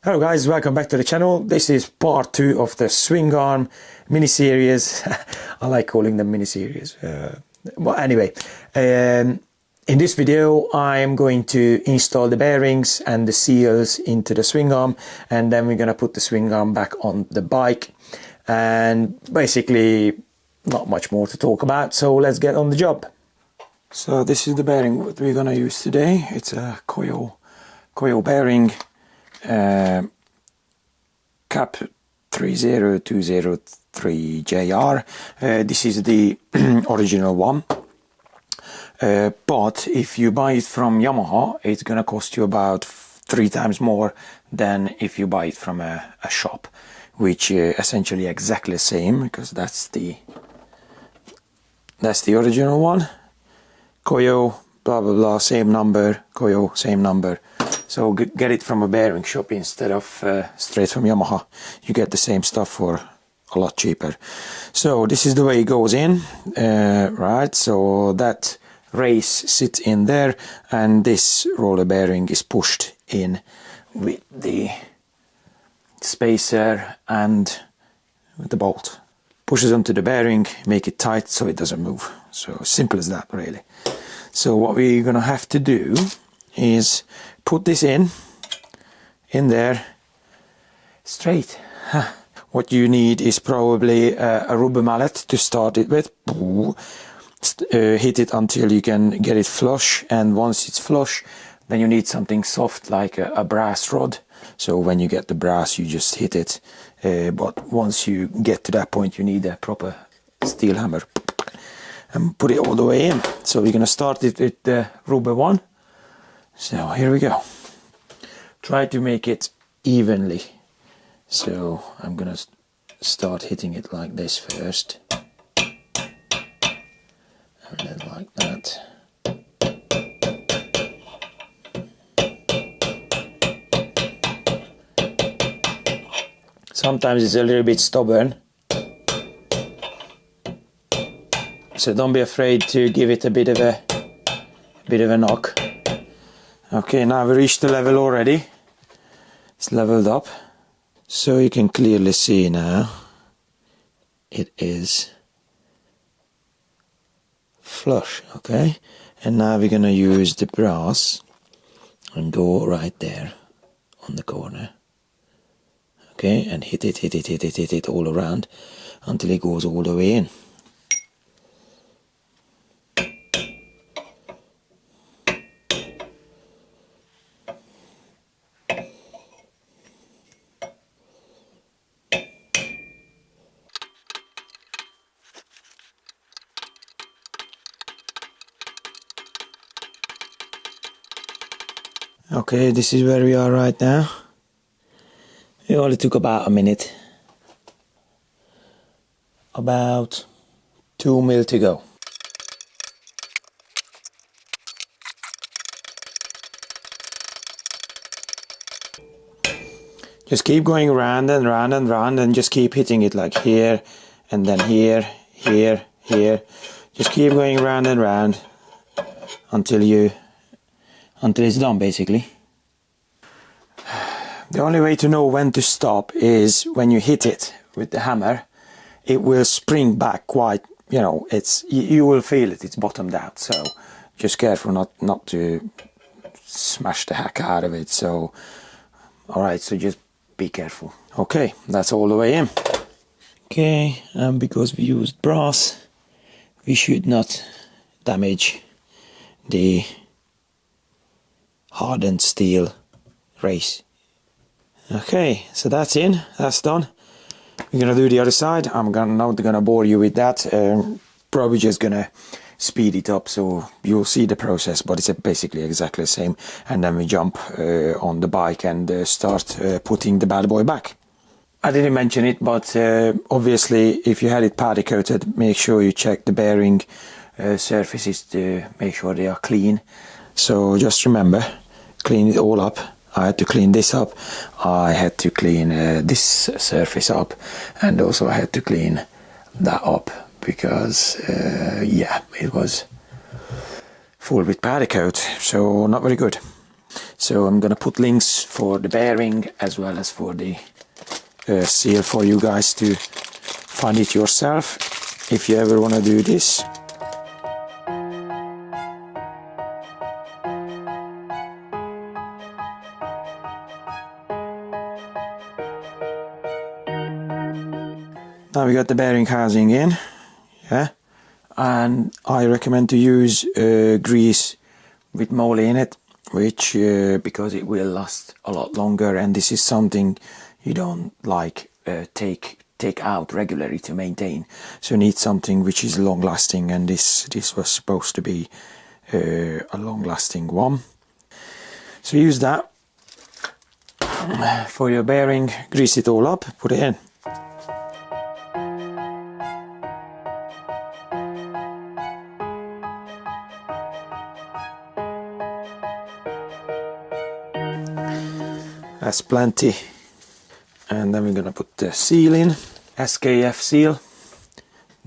Hello guys, welcome back to the channel. This is part 2 of the Swingarm mini-series. I like calling them mini-series. Well, anyway, in this video I am going to install the bearings and the seals into the Swingarm, and then we're going to put the Swingarm back on the bike. And basically not much more to talk about, so let's get on the job. So this is the bearing what we're going to use today. It's a coil bearing. Cap 30203JR. This is the original one, but if you buy it from Yamaha, it's gonna cost you about 3 times more than if you buy it from a shop, which essentially exactly the same, because that's the original one. Coil, blah blah blah, same number. Coil, same number. So get it from a bearing shop instead of straight from Yamaha. You get the same stuff for a lot cheaper. So this is the way it goes in, right? So that race sits in there, and this roller bearing is pushed in with the spacer and with the bolt. Pushes onto the bearing, make it tight so it doesn't move. So simple as that, really. So what we're gonna have to do is put this in there straight. What you need is probably a rubber mallet to start it with. Hit it until you can get it flush, and once it's flush, then you need something soft like a brass rod. So when you get the brass, you just hit it, but once you get to that point, you need a proper steel hammer and put it all the way in. So we're gonna start it with the rubber one. So here we go. Try to make it evenly. So I'm gonna start hitting it like this first, and then like that. Sometimes it's a little bit stubborn, so don't be afraid to give it a bit of a knock. Okay, now we reached the level already. It's leveled up. So you can clearly see now it is flush, okay? And now we're gonna use the brass and go right there on the corner. Okay, and hit it all around until it goes all the way in. Okay, this is where we are right now. It only took about a minute. About 2 mil to go. Just keep going round and round and round, and just keep hitting it like here, and then here, here, here. Just keep going round and round until it's done, basically. The only way to know when to stop is when you hit it with the hammer. It will spring back quite, you will feel it, it's bottomed out. So just careful not to smash the heck out of it. So, alright, so just be careful. Okay, that's all the way in. Okay, and because we used brass, we should not damage the hardened steel race. Okay, so that's in, that's done. We're gonna do the other side. I'm not gonna bore you with that. Probably just gonna speed it up so you'll see the process, but it's basically exactly the same. And then we jump on the bike and start putting the bad boy back. I didn't mention it, but obviously if you had it powder coated, make sure you check the bearing surfaces to make sure they are clean. So just remember, clean it all up. I had to clean this up, I had to clean this surface up, and also I had to clean that up because yeah, it was full with powder coat, so not very good. So I'm gonna put links for the bearing as well as for the seal for you guys to find it yourself if you ever want to do this. Now we got the bearing housing in, yeah, and I recommend to use grease with moly in it, which because it will last a lot longer, and this is something you don't like take out regularly to maintain. So you need something which is long lasting, and this was supposed to be a long lasting one. So use that for your bearing, grease it all up, put it in. That's plenty. And then we're gonna put the seal in, SKF seal,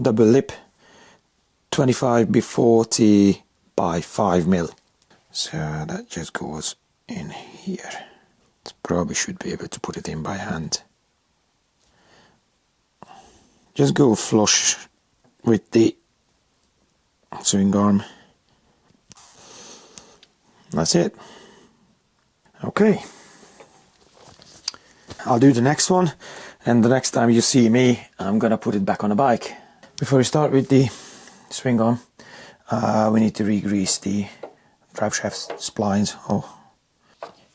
double lip, 25x40 by 5 mil. So that just goes in here. Probably should be able to put it in by hand. Just go flush with the swing arm. That's it. Okay. I'll do the next one, and the next time you see me, I'm gonna put it back on the bike. Before we start with the swing arm, we need to re-grease the drive shaft splines.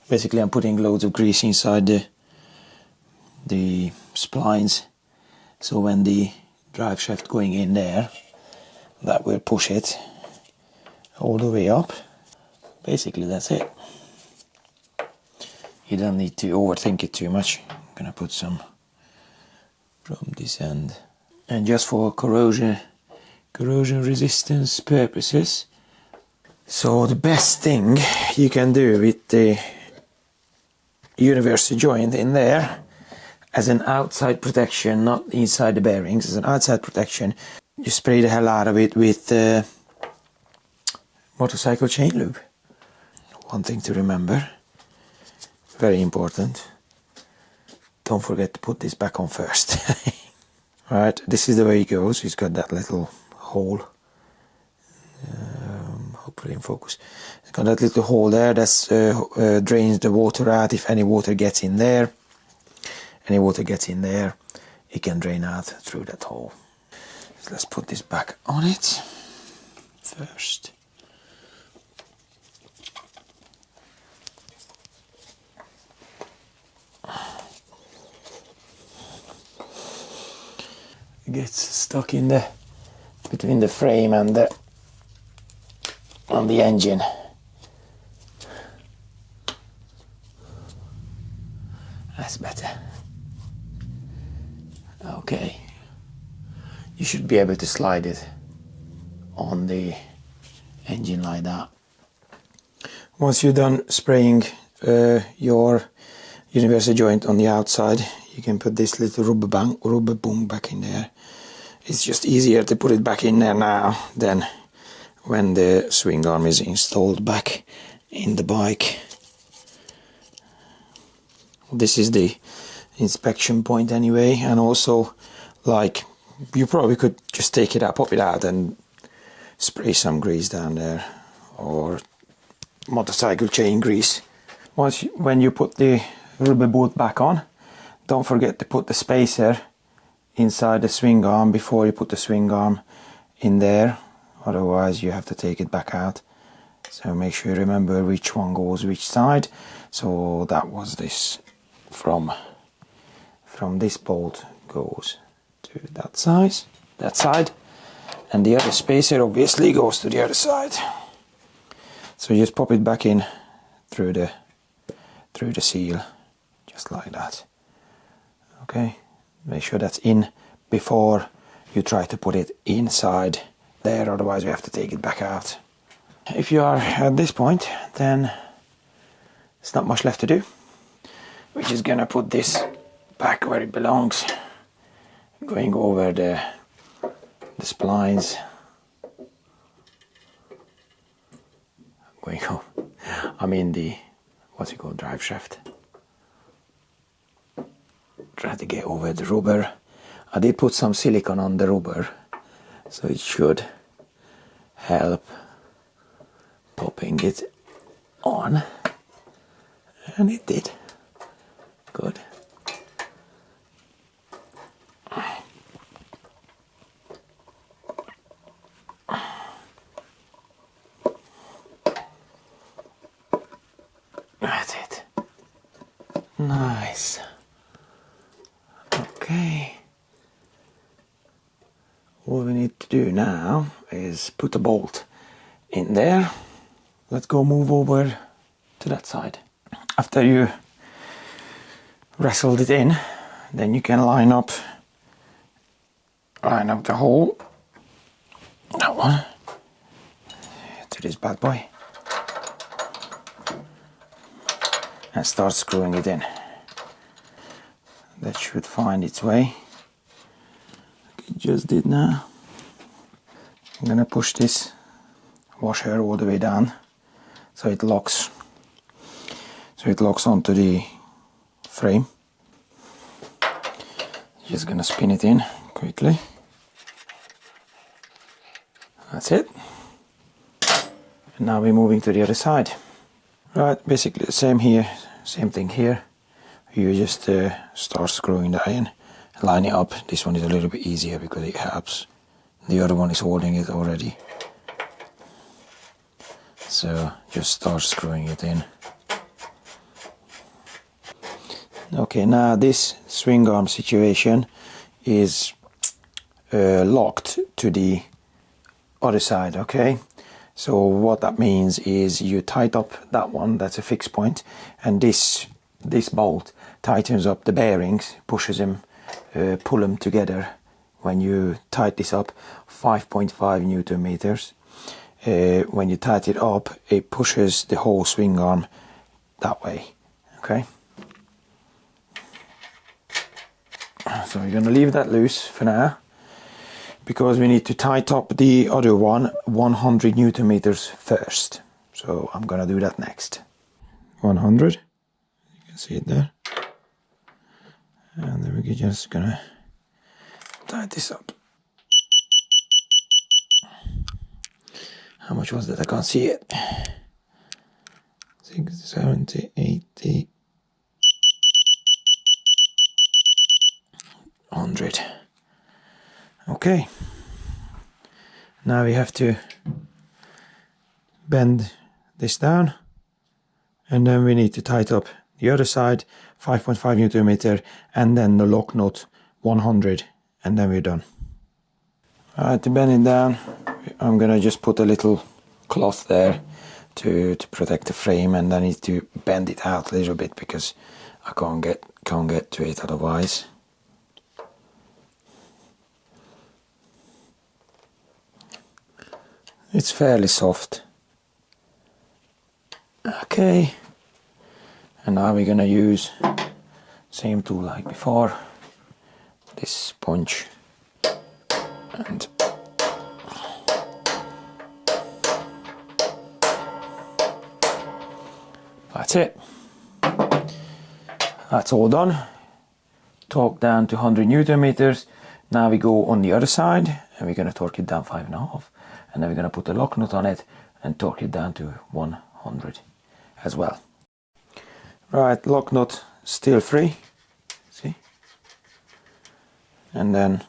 Basically, I'm putting loads of grease inside the splines, so when the drive shaft going in there, that will push it all the way up. Basically, that's it. You don't need to overthink it too much. I'm gonna put some from this end. And just for corrosion resistance purposes. So the best thing you can do with the universal joint in there, as an outside protection, not inside the bearings, as an outside protection, you spray the hell out of it with motorcycle chain lube. One thing to remember, very important, don't forget to put this back on first. Right, this is the way it goes. It's got that little hole, hopefully in focus. It's got that little hole there that drains the water out. If any water gets in there, it can drain out through that hole. So let's put this back on it first. It gets stuck in between the frame and the engine. That's better. Okay, you should be able to slide it on the engine like that. Once you're done spraying your universal joint on the outside, you can put this little rubber boom back in there. It's just easier to put it back in there now than when the swing arm is installed back in the bike. This is the inspection point anyway, and also, like, you probably could just take it out, pop it out and spray some grease down there, or motorcycle chain grease. When you put the rubber boot back on, don't forget to put the spacer inside the swing arm before you put the swing arm in there, otherwise you have to take it back out. So make sure you remember which one goes which side. So that was this, from this bolt goes to that side, and the other spacer obviously goes to the other side. So you just pop it back in through the seal, just like that. Okay, make sure that's in before you try to put it inside there, otherwise we have to take it back out. If you are at this point, then there's not much left to do. We're just gonna put this back where it belongs, going over the splines, the what's it called, drive shaft. Try to get over the rubber. I did put some silicone on the rubber, so it should help popping it on, and it did. Good. That's it. Nice. Okay. All we need to do now is put a bolt in there. Let's go move over to that side. After you wrestled it in, then you can line up the hole, that one, to this bad boy, and start screwing it in. That should find its way. It just did now. I'm gonna push this washer all the way down so it locks onto the frame. Just gonna spin it in quickly. That's it. And now we're moving to the other side. Right, basically the same here, same thing here. You just start screwing that in, line it up. This one is a little bit easier because it helps. The other one is holding it already. So just start screwing it in. Okay, now this swing arm situation is locked to the other side, okay? So what that means is you tighten up that one, that's a fixed point, and this bolt tightens up the bearings, pushes them, pull them together. When you tighten this up, 5.5 Newton meters. When you tighten it up, it pushes the whole swing arm that way, okay? So we're going to leave that loose for now, because we need to tighten up the other one 100 Newton meters first. So I'm going to do that next. 100, you can see it there. And then we're just going to tighten this up. How much was that? I can't see it. 60, 70, 80, 100. Okay. Now we have to bend this down, and then we need to tighten up the other side, 5.5 Newton meter, and then the lock nut 100, and then we're done. Alright, to bend it down, I'm gonna just put a little cloth there to protect the frame, and I need to bend it out a little bit because I can't get to it otherwise. It's fairly soft. Okay, and now we're gonna use same tool like before, this sponge, and that's it. That's all done. Torque down to 100 Newton meters. Now we go on the other side and we're gonna torque it down 5.5, and then we're gonna put a lock nut on it and torque it down to 100 as well. Right, lock nut still free, see? And then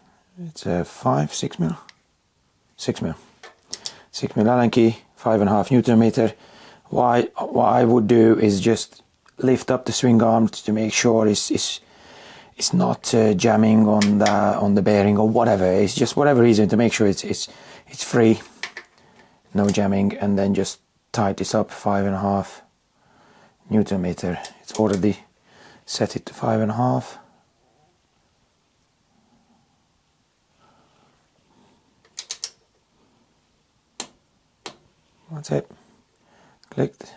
it's a 6 mil Allen key, 5.5 Newton meter. What I would do is just lift up the swing arm to make sure it's not jamming on the bearing or whatever. It's just whatever reason to make sure it's free, no jamming, and then just tighten this up 5.5 Newton meter. It's already set it to 5.5. That's it. Clicked.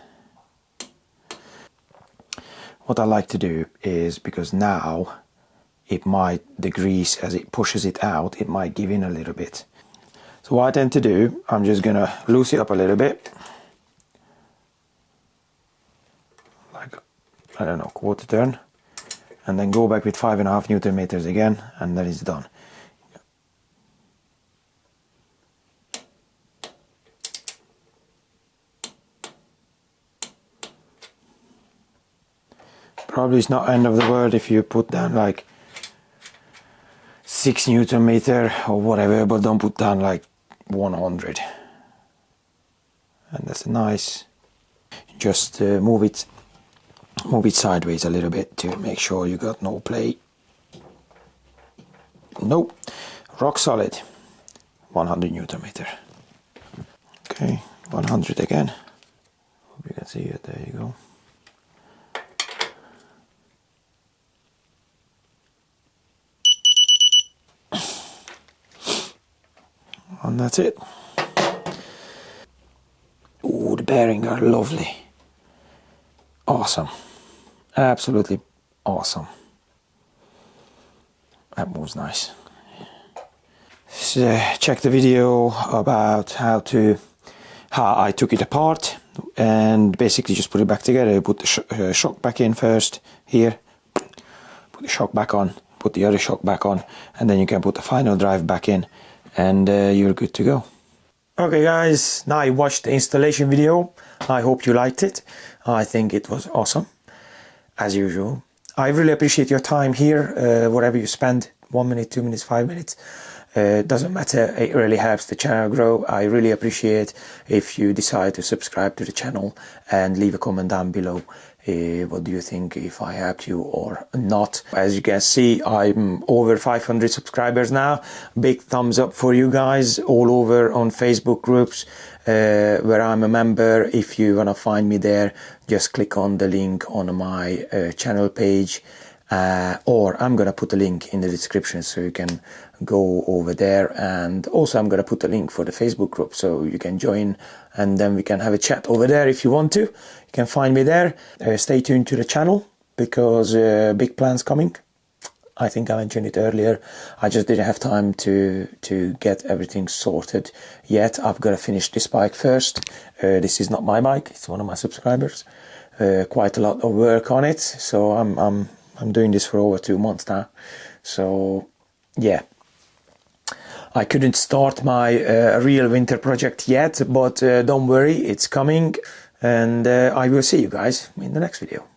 What I like to do is, because now the grease, as it pushes it out, it might give in a little bit. So what I tend to do, I'm just gonna loose it up a little bit, like I don't know, quarter turn, and then go back with 5.5 Newton meters again, and then it's done. Probably it's not end of the world if you put down like 6 Newton meter or whatever, but don't put down like 100. And that's nice. Just move it sideways a little bit to make sure you got no play. Nope, rock solid. 100 Newton meter. Okay, 100 again. Hope you can see it. There you go. And that's it. Oh, the bearings are lovely. Awesome. Absolutely awesome. That moves nice. So, check the video about how I took it apart, and basically just put it back together. Put the shock back in first here, put the shock back on, put the other shock back on, and then you can put the final drive back in, and you're good to go. Okay guys, now I watched the installation video. I hope you liked it. I think it was awesome, as usual. I really appreciate your time here, whatever you spend, 1 minute, 2 minutes, 5 minutes. Doesn't matter, it really helps the channel grow. I really appreciate if you decide to subscribe to the channel and leave a comment down below. What do you think, if I helped you or not? As you can see, I'm over 500 subscribers now. Big thumbs up for you guys all over on Facebook groups where I'm a member. If you want to find me there, just click on the link on my channel page, or I'm gonna put a link in the description so you can go over there, and also I'm gonna put a link for the Facebook group so you can join, and then we can have a chat over there if you want to. You can find me there. Stay tuned to the channel because big plans coming. I think I mentioned it earlier. I just didn't have time to get everything sorted yet. I've got to finish this bike first. This is not my bike, it's one of my subscribers. Quite a lot of work on it, so I'm doing this for over 2 months now. So yeah, I couldn't start my real winter project yet, but don't worry, it's coming, and I will see you guys in the next video.